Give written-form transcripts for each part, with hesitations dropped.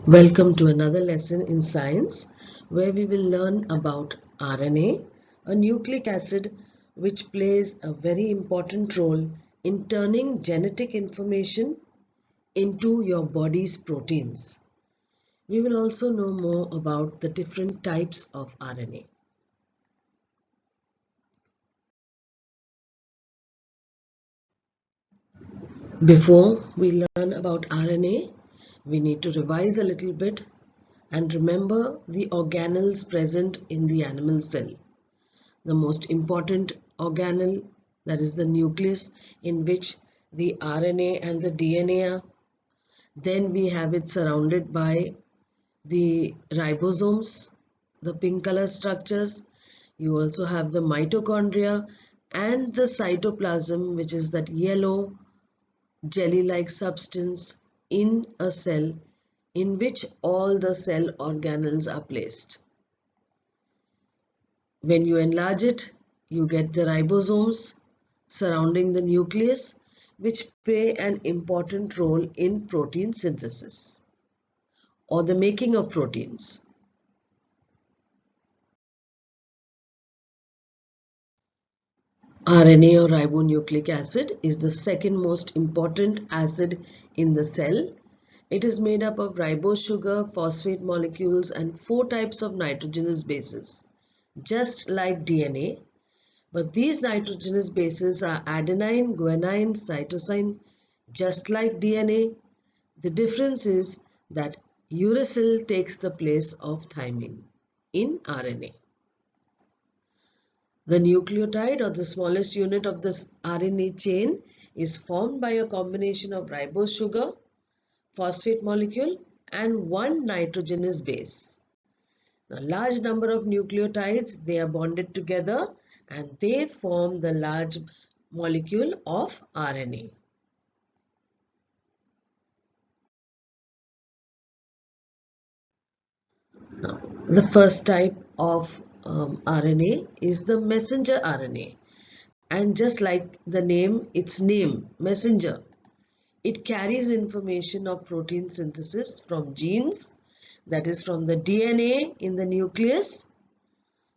Welcome to another lesson in science where we will learn about RNA, a nucleic acid which plays a very important role in turning genetic information into your body's proteins. We will also know more about the different types of RNA. Before we learn about RNA, we need to revise a little bit and remember the organelles present in the animal cell. The most important organelle, that is the nucleus in which the RNA and the DNA are. Then we have it surrounded by the ribosomes, the pink color structures. You also have the mitochondria and the cytoplasm, which is that yellow jelly-like substance in a cell in which all the cell organelles are placed. When you enlarge it, you get the ribosomes surrounding the nucleus, which play an important role in protein synthesis or the making of proteins. RNA or ribonucleic acid is the second most important acid in the cell. It is made up of ribose sugar, phosphate molecules, and 4 types of nitrogenous bases, just like DNA. But these nitrogenous bases are adenine, guanine, cytosine, just like DNA. The difference is that uracil takes the place of thymine in RNA. The nucleotide, or the smallest unit of the RNA chain, is formed by a combination of ribose sugar, phosphate molecule, and one nitrogenous base. A large number of nucleotides, they are bonded together and they form the large molecule of RNA. Now, the first type of RNA is the messenger RNA, and just like the name, its name, messenger, it carries information of protein synthesis from genes, that is from the DNA in the nucleus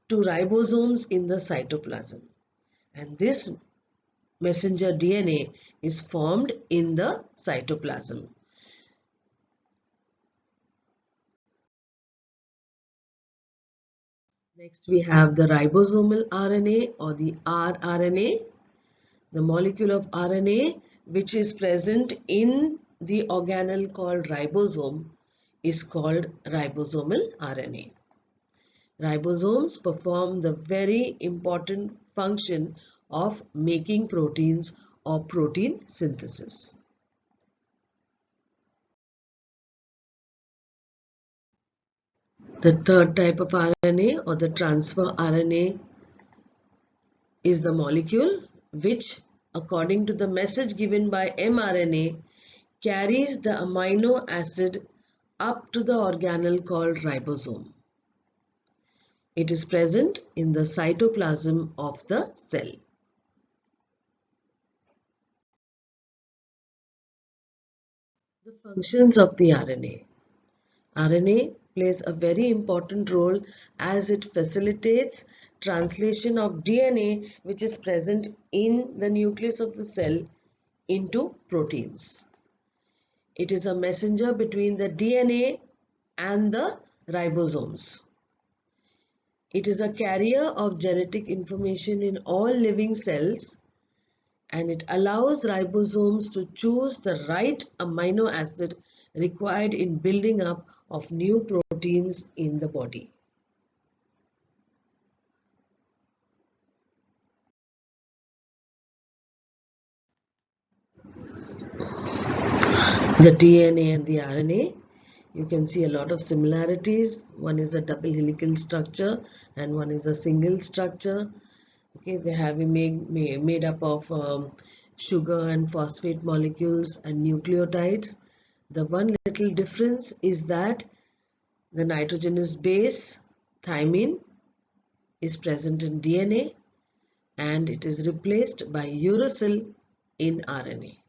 to ribosomes in the cytoplasm, and this messenger DNA is formed in the cytoplasm. Next we have the ribosomal RNA or the rRNA, the molecule of RNA which is present in the organelle called ribosome is called ribosomal RNA. Ribosomes perform the very important function of making proteins or protein synthesis. The third type of RNA or the transfer RNA is the molecule which, according to the message given by mRNA, carries the amino acid up to the organelle called ribosome. It is present in the cytoplasm of the cell. The functions of the RNA. RNA plays a very important role as it facilitates translation of DNA which is present in the nucleus of the cell into proteins. It is a messenger between the DNA and the ribosomes. It is a carrier of genetic information in all living cells, and it allows ribosomes to choose the right amino acid required in building up of new proteins in the body. The DNA and the RNA, you can see a lot of similarities. One is a double helical structure and one is a single structure. Okay, they have been made up of sugar and phosphate molecules and nucleotides. The one little difference is that the nitrogenous base, thymine, is present in DNA and it is replaced by uracil in RNA.